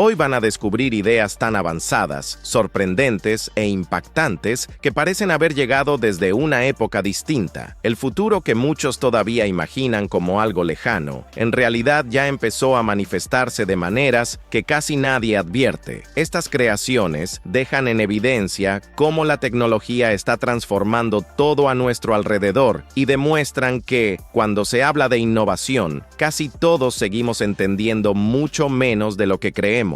Hoy van a descubrir ideas tan avanzadas, sorprendentes e impactantes que parecen haber llegado desde una época distinta. El futuro que muchos todavía imaginan como algo lejano, en realidad ya empezó a manifestarse de maneras que casi nadie advierte. Estas creaciones dejan en evidencia cómo la tecnología está transformando todo a nuestro alrededor y demuestran que, cuando se habla de innovación, casi todos seguimos entendiendo mucho menos de lo que creemos.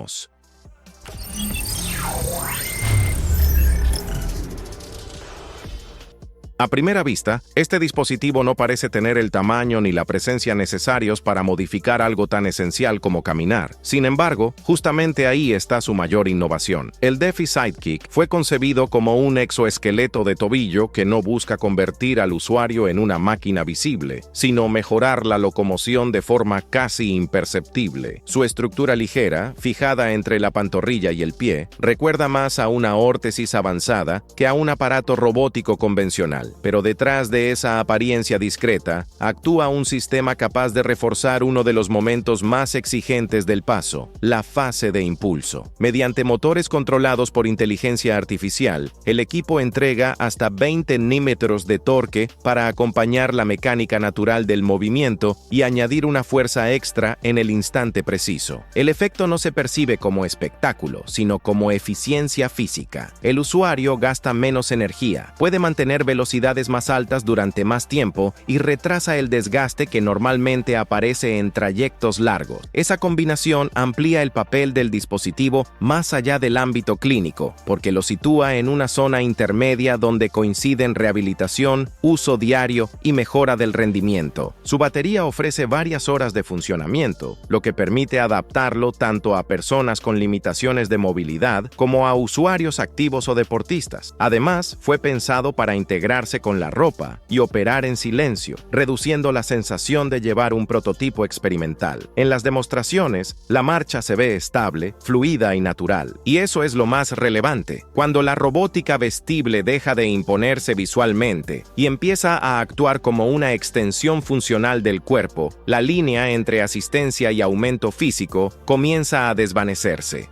A primera vista, este dispositivo no parece tener el tamaño ni la presencia necesarios para modificar algo tan esencial como caminar. Sin embargo, justamente ahí está su mayor innovación. El DeFi Sidekick fue concebido como un exoesqueleto de tobillo que no busca convertir al usuario en una máquina visible, sino mejorar la locomoción de forma casi imperceptible. Su estructura ligera, fijada entre la pantorrilla y el pie, recuerda más a una órtesis avanzada que a un aparato robótico convencional. Pero detrás de esa apariencia discreta, actúa un sistema capaz de reforzar uno de los momentos más exigentes del paso, la fase de impulso. Mediante motores controlados por inteligencia artificial, el equipo entrega hasta 20 Nm de torque para acompañar la mecánica natural del movimiento y añadir una fuerza extra en el instante preciso. El efecto no se percibe como espectáculo, sino como eficiencia física. El usuario gasta menos energía, puede mantener velocidades más altas durante más tiempo y retrasa el desgaste que normalmente aparece en trayectos largos. Esa combinación amplía el papel del dispositivo más allá del ámbito clínico, porque lo sitúa en una zona intermedia donde coinciden rehabilitación, uso diario y mejora del rendimiento. Su batería ofrece varias horas de funcionamiento, lo que permite adaptarlo tanto a personas con limitaciones de movilidad como a usuarios activos o deportistas. Además, fue pensado para integrarse con la ropa y operar en silencio, reduciendo la sensación de llevar un prototipo experimental. En las demostraciones, la marcha se ve estable, fluida y natural. Y eso es lo más relevante. Cuando la robótica vestible deja de imponerse visualmente y empieza a actuar como una extensión funcional del cuerpo, la línea entre asistencia y aumento físico comienza a desvanecerse.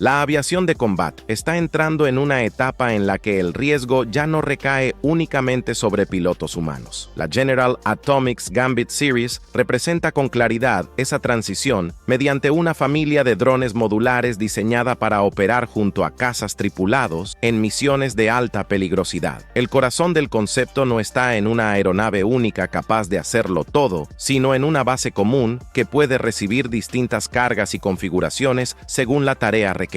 La aviación de combate está entrando en una etapa en la que el riesgo ya no recae únicamente sobre pilotos humanos. La General Atomics Gambit Series representa con claridad esa transición mediante una familia de drones modulares diseñada para operar junto a cazas tripulados en misiones de alta peligrosidad. El corazón del concepto no está en una aeronave única capaz de hacerlo todo, sino en una base común que puede recibir distintas cargas y configuraciones según la tarea requerida.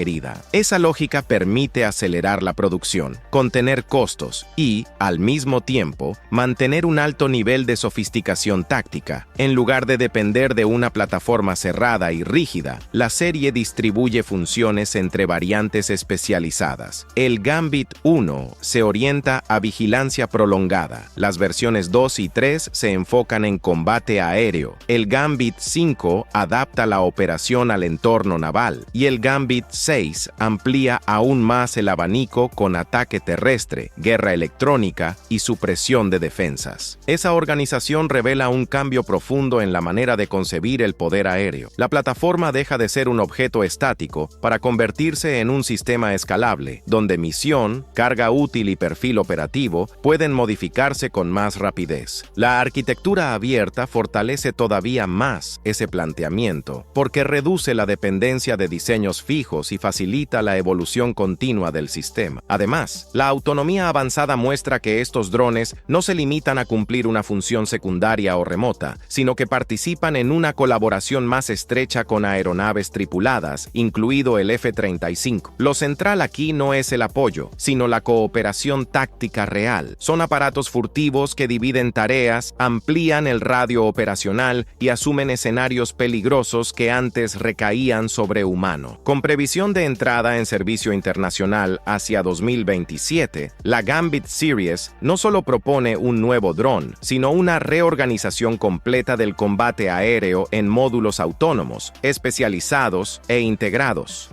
Esa lógica permite acelerar la producción, contener costos y, al mismo tiempo, mantener un alto nivel de sofisticación táctica. En lugar de depender de una plataforma cerrada y rígida, la serie distribuye funciones entre variantes especializadas. El Gambit 1 se orienta a vigilancia prolongada. Las versiones 2 y 3 se enfocan en combate aéreo. El Gambit 5 adapta la operación al entorno naval. Y el Gambit 6 amplía aún más el abanico con ataque terrestre, guerra electrónica y supresión de defensas. Esa organización revela un cambio profundo en la manera de concebir el poder aéreo. La plataforma deja de ser un objeto estático para convertirse en un sistema escalable, donde misión, carga útil y perfil operativo pueden modificarse con más rapidez. La arquitectura abierta fortalece todavía más ese planteamiento, porque reduce la dependencia de diseños fijos y facilita la evolución continua del sistema. Además, la autonomía avanzada muestra que estos drones no se limitan a cumplir una función secundaria o remota, sino que participan en una colaboración más estrecha con aeronaves tripuladas, incluido el F-35. Lo central aquí no es el apoyo, sino la cooperación táctica real. Son aparatos furtivos que dividen tareas, amplían el radio operacional y asumen escenarios peligrosos que antes recaían sobre humano. Con previsión de entrada en servicio internacional hacia 2027, la Gambit Series no solo propone un nuevo dron, sino una reorganización completa del combate aéreo en módulos autónomos, especializados e integrados.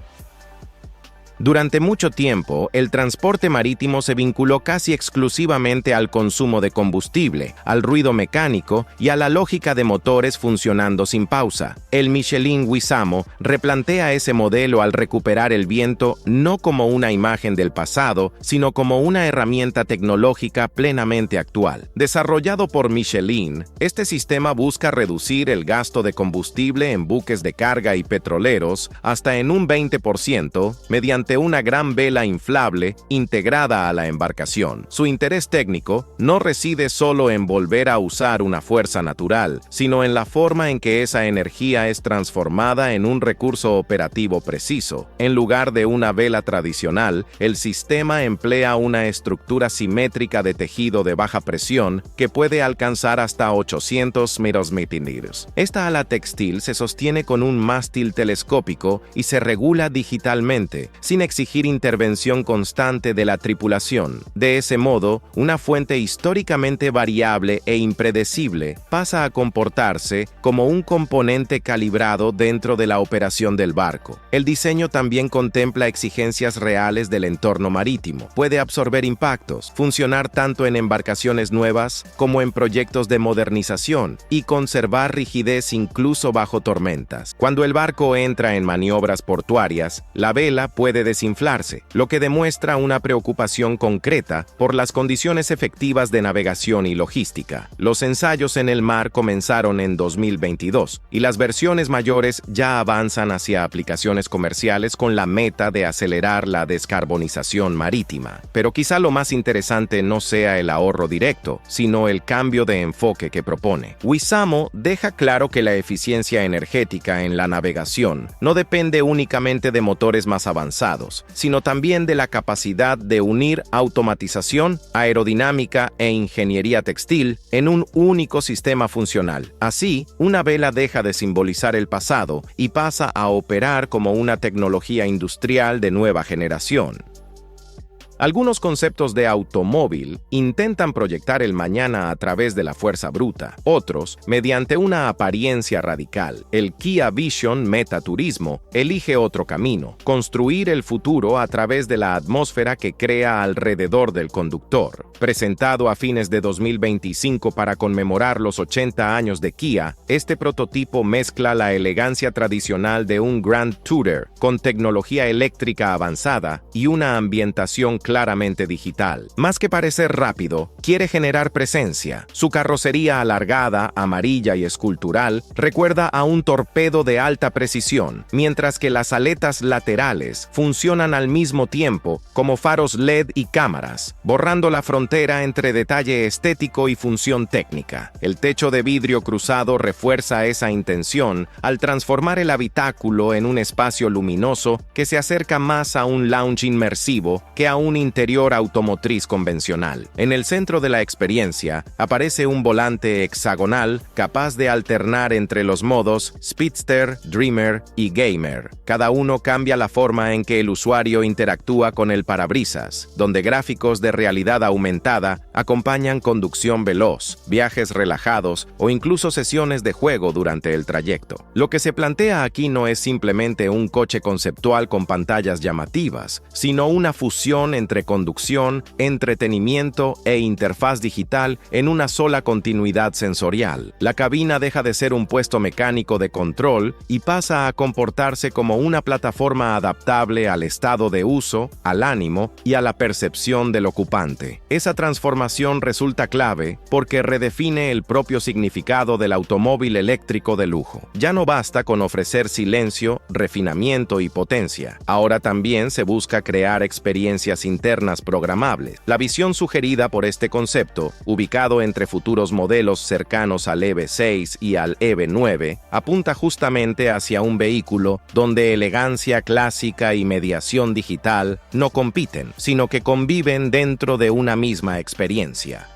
Durante mucho tiempo, el transporte marítimo se vinculó casi exclusivamente al consumo de combustible, al ruido mecánico y a la lógica de motores funcionando sin pausa. El Michelin Wissamo replantea ese modelo al recuperar el viento no como una imagen del pasado, sino como una herramienta tecnológica plenamente actual. Desarrollado por Michelin, este sistema busca reducir el gasto de combustible en buques de carga y petroleros hasta en un 20% mediante una gran vela inflable integrada a la embarcación. Su interés técnico no reside solo en volver a usar una fuerza natural, sino en la forma en que esa energía es transformada en un recurso operativo preciso. En lugar de una vela tradicional, el sistema emplea una estructura simétrica de tejido de baja presión que puede alcanzar hasta 800 milímetros. Esta ala textil se sostiene con un mástil telescópico y se regula digitalmente, sin exigir intervención constante de la tripulación. De ese modo, una fuente históricamente variable e impredecible pasa a comportarse como un componente calibrado dentro de la operación del barco. El diseño también contempla exigencias reales del entorno marítimo. Puede absorber impactos, funcionar tanto en embarcaciones nuevas como en proyectos de modernización y conservar rigidez incluso bajo tormentas. Cuando el barco entra en maniobras portuarias, la vela puede desinflarse, lo que demuestra una preocupación concreta por las condiciones efectivas de navegación y logística. Los ensayos en el mar comenzaron en 2022 y las versiones mayores ya avanzan hacia aplicaciones comerciales con la meta de acelerar la descarbonización marítima. Pero quizá lo más interesante no sea el ahorro directo, sino el cambio de enfoque que propone. Wissamo deja claro que la eficiencia energética en la navegación no depende únicamente de motores más avanzados, sino también de la capacidad de unir automatización, aerodinámica e ingeniería textil en un único sistema funcional. Así, una vela deja de simbolizar el pasado y pasa a operar como una tecnología industrial de nueva generación. Algunos conceptos de automóvil intentan proyectar el mañana a través de la fuerza bruta, otros mediante una apariencia radical. El Kia Vision Metaturismo elige otro camino: construir el futuro a través de la atmósfera que crea alrededor del conductor. Presentado a fines de 2025 para conmemorar los 80 años de Kia, este prototipo mezcla la elegancia tradicional de un Grand Tourer con tecnología eléctrica avanzada y una ambientación claramente digital. Más que parecer rápido, quiere generar presencia. Su carrocería alargada, amarilla y escultural recuerda a un torpedo de alta precisión, mientras que las aletas laterales funcionan al mismo tiempo como faros LED y cámaras, borrando la frontera entre detalle estético y función técnica. El techo de vidrio cruzado refuerza esa intención al transformar el habitáculo en un espacio luminoso que se acerca más a un lounge inmersivo que a un interior automotriz convencional. En el centro de la experiencia aparece un volante hexagonal capaz de alternar entre los modos Speedster, Dreamer y Gamer. Cada uno cambia la forma en que el usuario interactúa con el parabrisas, donde gráficos de realidad aumentada acompañan conducción veloz, viajes relajados o incluso sesiones de juego durante el trayecto. Lo que se plantea aquí no es simplemente un coche conceptual con pantallas llamativas, sino una fusión entre conducción, entretenimiento e interfaz digital en una sola continuidad sensorial. La cabina deja de ser un puesto mecánico de control y pasa a comportarse como una plataforma adaptable al estado de uso, al ánimo y a la percepción del ocupante. Esa transformación resulta clave porque redefine el propio significado del automóvil eléctrico de lujo. Ya no basta con ofrecer silencio, refinamiento y potencia. Ahora también se busca crear experiencias internas programables. La visión sugerida por este concepto, ubicado entre futuros modelos cercanos al EV6 y al EV9, apunta justamente hacia un vehículo donde elegancia clásica y mediación digital no compiten, sino que conviven dentro de una misma experiencia.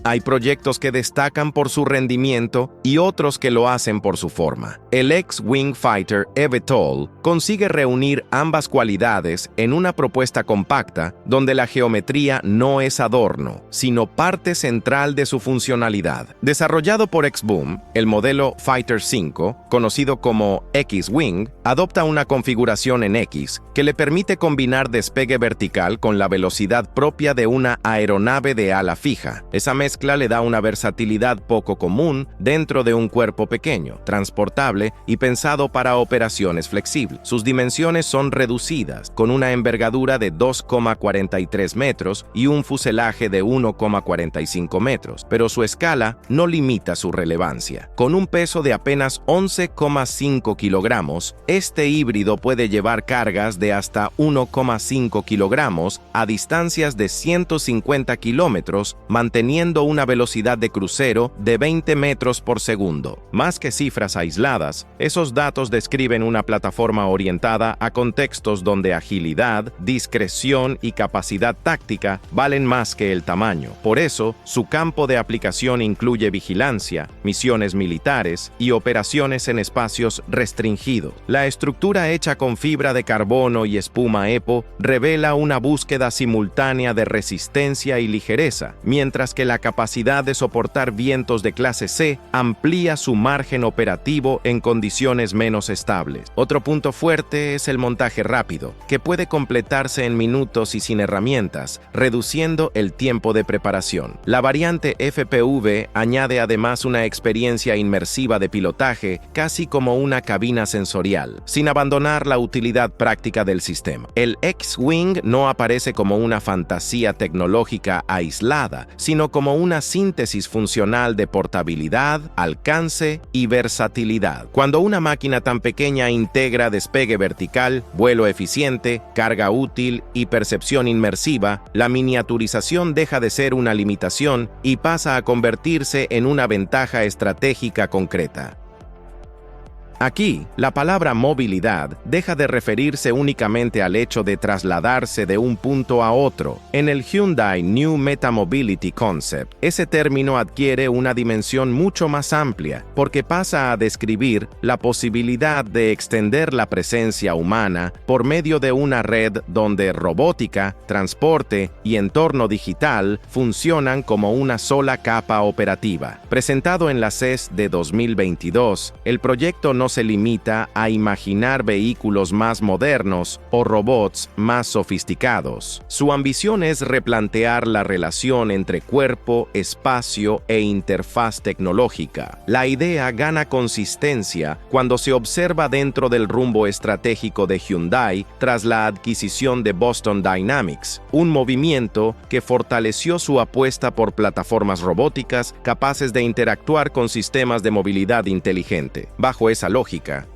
Hay proyectos que destacan por su rendimiento y otros que lo hacen por su forma. El X-Wing Fighter eVTOL consigue reunir ambas cualidades en una propuesta compacta donde la geometría no es adorno, sino parte central de su funcionalidad. Desarrollado por X-Boom, el modelo Fighter 5, conocido como X-Wing, adopta una configuración en X que le permite combinar despegue vertical con la velocidad propia de una aeronave de ala fija. Esa mezcla le da una versatilidad poco común dentro de un cuerpo pequeño, transportable y pensado para operaciones flexibles. Sus dimensiones son reducidas, con una envergadura de 2,43 metros y un fuselaje de 1,45 metros, pero su escala no limita su relevancia. Con un peso de apenas 11,5 kilogramos, este híbrido puede llevar cargas de hasta 1,5 kilogramos a distancias de 150 kilómetros, manteniendo una velocidad de crucero de 20 metros por segundo. Más que cifras aisladas, esos datos describen una plataforma orientada a contextos donde agilidad, discreción y capacidad táctica valen más que el tamaño. Por eso, su campo de aplicación incluye vigilancia, misiones militares y operaciones en espacios restringidos. La estructura hecha con fibra de carbono y espuma EPO revela una búsqueda simultánea de resistencia y ligereza, mientras que la capacidad de soportar vientos de clase C amplía su margen operativo en condiciones menos estables. Otro punto fuerte es el montaje rápido, que puede completarse en minutos y sin herramientas, reduciendo el tiempo de preparación. La variante FPV añade además una experiencia inmersiva de pilotaje, casi como una cabina sensorial, sin abandonar la utilidad práctica del sistema. El X-Wing no aparece como una fantasía tecnológica aislada, sino como una síntesis funcional de portabilidad, alcance y versatilidad. Cuando una máquina tan pequeña integra despegue vertical, vuelo eficiente, carga útil y percepción inmersiva, la miniaturización deja de ser una limitación y pasa a convertirse en una ventaja estratégica concreta. Aquí, la palabra movilidad deja de referirse únicamente al hecho de trasladarse de un punto a otro. En el Hyundai New Meta Mobility Concept, ese término adquiere una dimensión mucho más amplia, porque pasa a describir la posibilidad de extender la presencia humana por medio de una red donde robótica, transporte y entorno digital funcionan como una sola capa operativa. Presentado en la CES de 2022, el proyecto no se limita a imaginar vehículos más modernos o robots más sofisticados. Su ambición es replantear la relación entre cuerpo, espacio e interfaz tecnológica. La idea gana consistencia cuando se observa dentro del rumbo estratégico de Hyundai tras la adquisición de Boston Dynamics, un movimiento que fortaleció su apuesta por plataformas robóticas capaces de interactuar con sistemas de movilidad inteligente. Bajo esa lógica,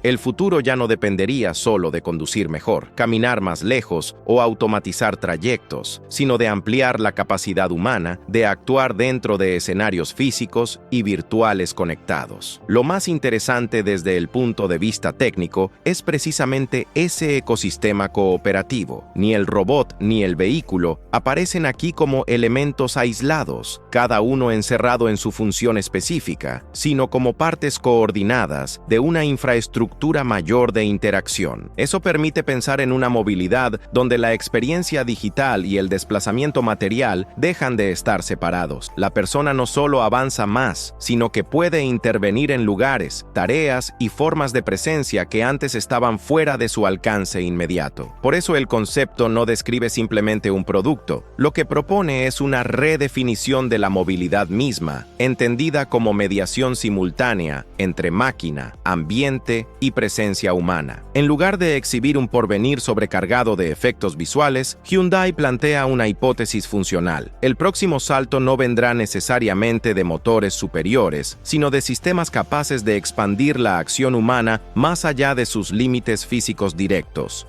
el futuro ya no dependería solo de conducir mejor, caminar más lejos o automatizar trayectos, sino de ampliar la capacidad humana de actuar dentro de escenarios físicos y virtuales conectados. Lo más interesante desde el punto de vista técnico es precisamente ese ecosistema cooperativo. Ni el robot ni el vehículo aparecen aquí como elementos aislados, cada uno encerrado en su función específica, sino como partes coordinadas de una infraestructura mayor de interacción. Eso permite pensar en una movilidad donde la experiencia digital y el desplazamiento material dejan de estar separados. La persona no solo avanza más, sino que puede intervenir en lugares, tareas y formas de presencia que antes estaban fuera de su alcance inmediato. Por eso el concepto no describe simplemente un producto. Lo que propone es una redefinición de la movilidad misma, entendida como mediación simultánea entre máquina, ambiente y presencia humana. En lugar de exhibir un porvenir sobrecargado de efectos visuales, Hyundai plantea una hipótesis funcional. El próximo salto no vendrá necesariamente de motores superiores, sino de sistemas capaces de expandir la acción humana más allá de sus límites físicos directos.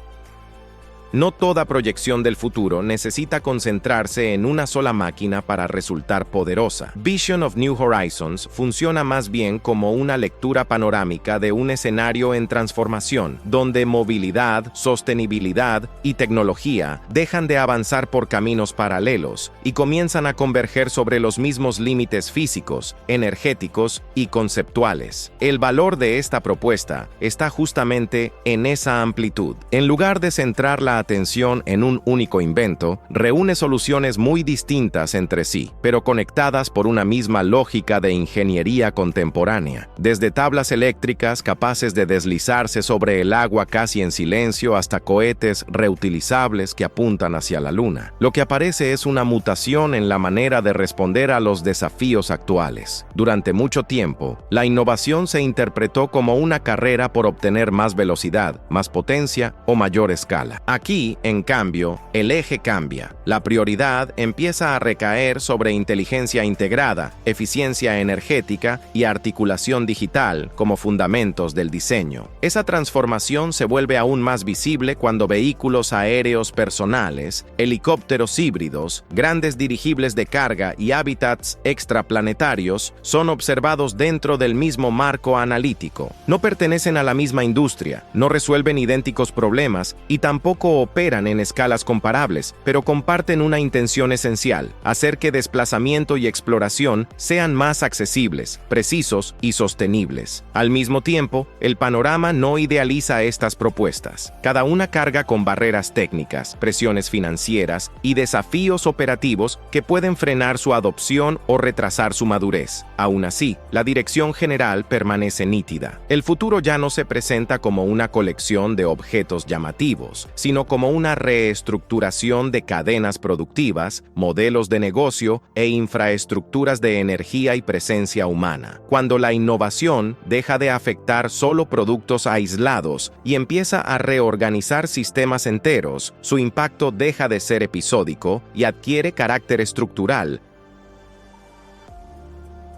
No toda proyección del futuro necesita concentrarse en una sola máquina para resultar poderosa. Vision of New Horizons funciona más bien como una lectura panorámica de un escenario en transformación, donde movilidad, sostenibilidad y tecnología dejan de avanzar por caminos paralelos y comienzan a converger sobre los mismos límites físicos, energéticos y conceptuales. El valor de esta propuesta está justamente en esa amplitud. En lugar de centrar la atención en un único invento, reúne soluciones muy distintas entre sí, pero conectadas por una misma lógica de ingeniería contemporánea. Desde tablas eléctricas capaces de deslizarse sobre el agua casi en silencio hasta cohetes reutilizables que apuntan hacia la luna. Lo que aparece es una mutación en la manera de responder a los desafíos actuales. Durante mucho tiempo, la innovación se interpretó como una carrera por obtener más velocidad, más potencia o mayor escala. Aquí, en cambio, el eje cambia. La prioridad empieza a recaer sobre inteligencia integrada, eficiencia energética y articulación digital como fundamentos del diseño. Esa transformación se vuelve aún más visible cuando vehículos aéreos personales, helicópteros híbridos, grandes dirigibles de carga y hábitats extraplanetarios son observados dentro del mismo marco analítico. No pertenecen a la misma industria, no resuelven idénticos problemas y tampoco operan en escalas comparables, pero comparten una intención esencial: hacer que desplazamiento y exploración sean más accesibles, precisos y sostenibles. Al mismo tiempo, el panorama no idealiza estas propuestas. Cada una carga con barreras técnicas, presiones financieras y desafíos operativos que pueden frenar su adopción o retrasar su madurez. Aún así, la dirección general permanece nítida. El futuro ya no se presenta como una colección de objetos llamativos, sino como una reestructuración de cadenas productivas, modelos de negocio e infraestructuras de energía y presencia humana. Cuando la innovación deja de afectar solo productos aislados y empieza a reorganizar sistemas enteros, su impacto deja de ser episódico y adquiere carácter estructural.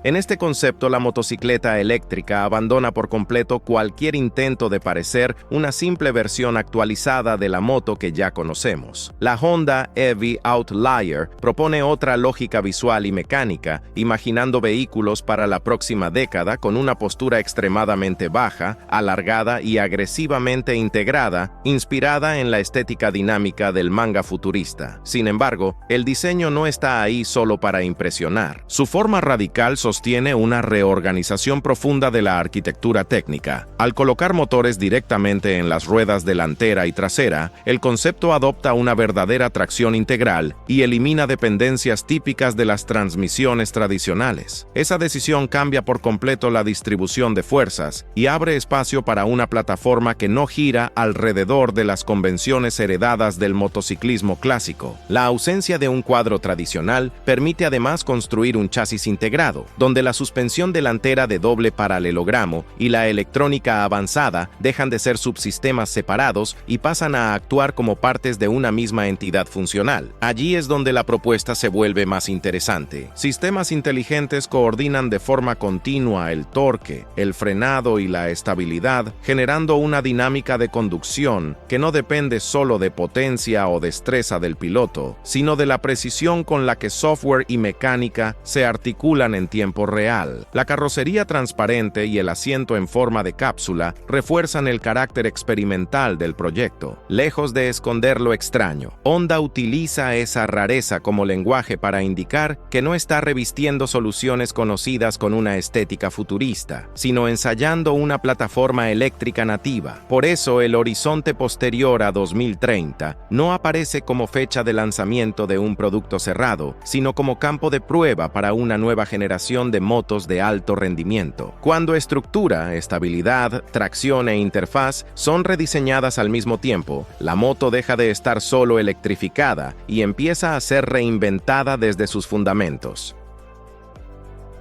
En este concepto, la motocicleta eléctrica abandona por completo cualquier intento de parecer una simple versión actualizada de la moto que ya conocemos. La Honda EV Outlier propone otra lógica visual y mecánica, imaginando vehículos para la próxima década con una postura extremadamente baja, alargada y agresivamente integrada, inspirada en la estética dinámica del manga futurista. Sin embargo, el diseño no está ahí solo para impresionar. Su forma radical sostiene una reorganización profunda de la arquitectura técnica. Al colocar motores directamente en las ruedas delantera y trasera, el concepto adopta una verdadera tracción integral y elimina dependencias típicas de las transmisiones tradicionales. Esa decisión cambia por completo la distribución de fuerzas y abre espacio para una plataforma que no gira alrededor de las convenciones heredadas del motociclismo clásico. La ausencia de un cuadro tradicional permite además construir un chasis integrado, donde la suspensión delantera de doble paralelogramo y la electrónica avanzada dejan de ser subsistemas separados y pasan a actuar como partes de una misma entidad funcional. Allí es donde la propuesta se vuelve más interesante. Sistemas inteligentes coordinan de forma continua el torque, el frenado y la estabilidad, generando una dinámica de conducción que no depende solo de potencia o destreza del piloto, sino de la precisión con la que software y mecánica se articulan en tiempo real. La carrocería transparente y el asiento en forma de cápsula refuerzan el carácter experimental del proyecto. Lejos de esconder lo extraño, Honda utiliza esa rareza como lenguaje para indicar que no está revistiendo soluciones conocidas con una estética futurista, sino ensayando una plataforma eléctrica nativa. Por eso, el horizonte posterior a 2030 no aparece como fecha de lanzamiento de un producto cerrado, sino como campo de prueba para una nueva generación de motos de alto rendimiento. Cuando estructura, estabilidad, tracción e interfaz son rediseñadas al mismo tiempo, la moto deja de estar solo electrificada y empieza a ser reinventada desde sus fundamentos.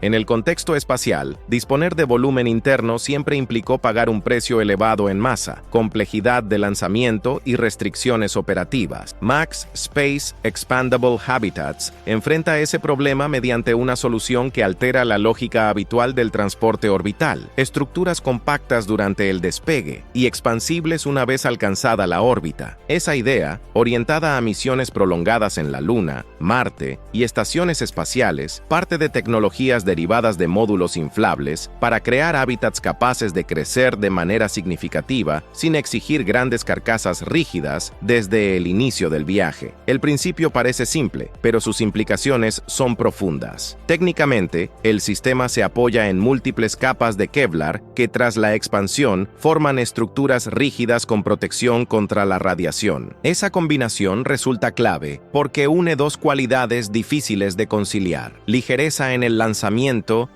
En el contexto espacial, disponer de volumen interno siempre implicó pagar un precio elevado en masa, complejidad de lanzamiento y restricciones operativas. Max Space Expandable Habitats enfrenta ese problema mediante una solución que altera la lógica habitual del transporte orbital, estructuras compactas durante el despegue y expansibles una vez alcanzada la órbita. Esa idea, orientada a misiones prolongadas en la Luna, Marte y estaciones espaciales, parte de tecnologías derivadas de módulos inflables para crear hábitats capaces de crecer de manera significativa sin exigir grandes carcasas rígidas desde el inicio del viaje. El principio parece simple, pero sus implicaciones son profundas. Técnicamente, el sistema se apoya en múltiples capas de Kevlar que tras la expansión forman estructuras rígidas con protección contra la radiación. Esa combinación resulta clave porque une dos cualidades difíciles de conciliar: ligereza en el lanzamiento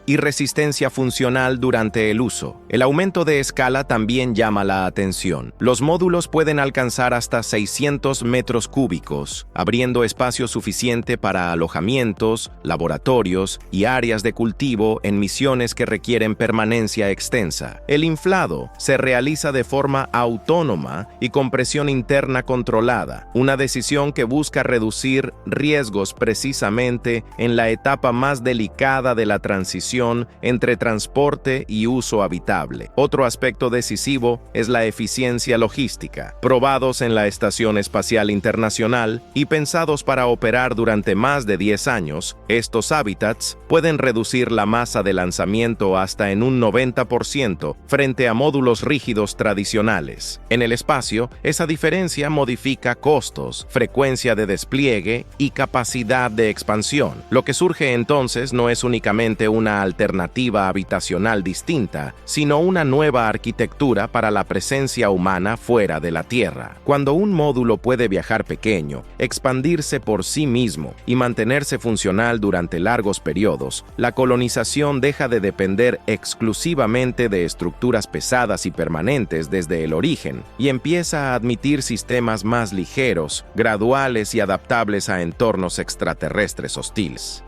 y resistencia funcional durante el uso. El aumento de escala también llama la atención. Los módulos pueden alcanzar hasta 600 metros cúbicos, abriendo espacio suficiente para alojamientos, laboratorios y áreas de cultivo en misiones que requieren permanencia extensa. El inflado se realiza de forma autónoma y con presión interna controlada, una decisión que busca reducir riesgos precisamente en la etapa más delicada de la transición entre transporte y uso habitable. Otro aspecto decisivo es la eficiencia logística. Probados en la Estación Espacial Internacional y pensados para operar durante más de 10 años, estos hábitats pueden reducir la masa de lanzamiento hasta en un 90% frente a módulos rígidos tradicionales. En el espacio, esa diferencia modifica costos, frecuencia de despliegue y capacidad de expansión. Lo que surge entonces no es únicamente una alternativa habitacional distinta, sino una nueva arquitectura para la presencia humana fuera de la Tierra. Cuando un módulo puede viajar pequeño, expandirse por sí mismo y mantenerse funcional durante largos periodos, la colonización deja de depender exclusivamente de estructuras pesadas y permanentes desde el origen y empieza a admitir sistemas más ligeros, graduales y adaptables a entornos extraterrestres hostiles.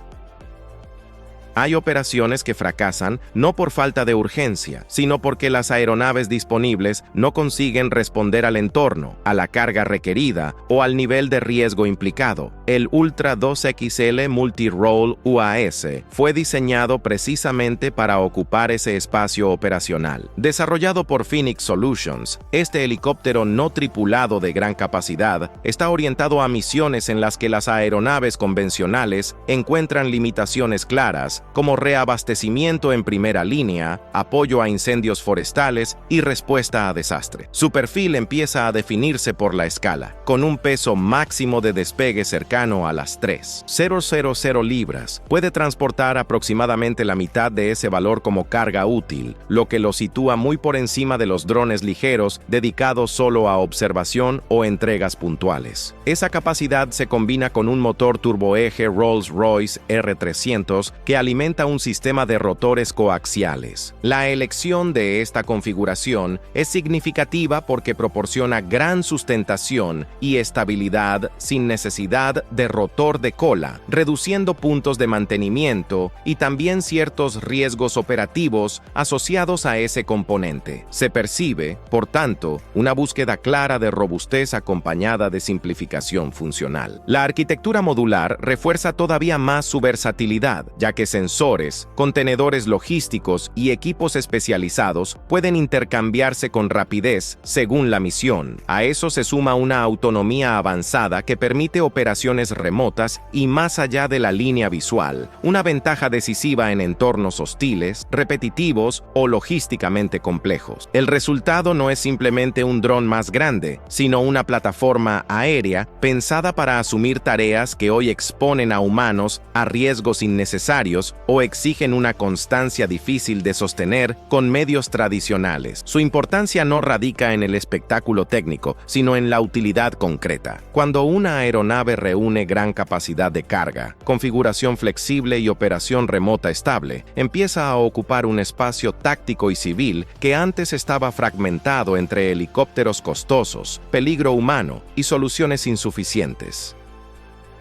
Hay operaciones que fracasan no por falta de urgencia, sino porque las aeronaves disponibles no consiguen responder al entorno, a la carga requerida o al nivel de riesgo implicado. El Ultra 2XL Multi-Role UAS fue diseñado precisamente para ocupar ese espacio operacional. Desarrollado por Phoenix Solutions, este helicóptero no tripulado de gran capacidad está orientado a misiones en las que las aeronaves convencionales encuentran limitaciones claras, como reabastecimiento en primera línea, apoyo a incendios forestales y respuesta a desastre. Su perfil empieza a definirse por la escala, con un peso máximo de despegue cercano a las 3,000 libras. Puede transportar aproximadamente la mitad de ese valor como carga útil, lo que lo sitúa muy por encima de los drones ligeros dedicados solo a observación o entregas puntuales. Esa capacidad se combina con un motor turboeje Rolls-Royce R300 que alimenta un sistema de rotores coaxiales. La elección de esta configuración es significativa porque proporciona gran sustentación y estabilidad sin necesidad de rotor de cola, reduciendo puntos de mantenimiento y también ciertos riesgos operativos asociados a ese componente. Se percibe, por tanto, una búsqueda clara de robustez acompañada de simplificación funcional. La arquitectura modular refuerza todavía más su versatilidad, ya que sensores, contenedores logísticos y equipos especializados pueden intercambiarse con rapidez según la misión. A eso se suma una autonomía avanzada que permite operaciones remotas y más allá de la línea visual, una ventaja decisiva en entornos hostiles, repetitivos o logísticamente complejos. El resultado no es simplemente un dron más grande, sino una plataforma aérea pensada para asumir tareas que hoy exponen a humanos a riesgos innecesarios o exigen una constancia difícil de sostener con medios tradicionales. Su importancia no radica en el espectáculo técnico, sino en la utilidad concreta. Cuando una aeronave reúne gran capacidad de carga, configuración flexible y operación remota estable, empieza a ocupar un espacio táctico y civil que antes estaba fragmentado entre helicópteros costosos, peligro humano y soluciones insuficientes.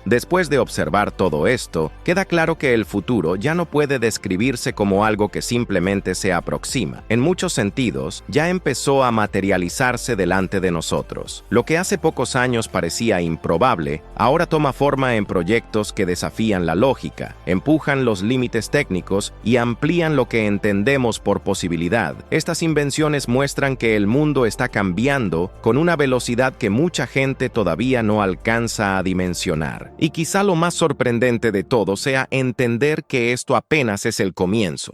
Después de observar todo esto, queda claro que el futuro ya no puede describirse como algo que simplemente se aproxima. En muchos sentidos, ya empezó a materializarse delante de nosotros. Lo que hace pocos años parecía improbable, ahora toma forma en proyectos que desafían la lógica, empujan los límites técnicos y amplían lo que entendemos por posibilidad. Estas invenciones muestran que el mundo está cambiando con una velocidad que mucha gente todavía no alcanza a dimensionar. Y quizá lo más sorprendente de todo sea entender que esto apenas es el comienzo.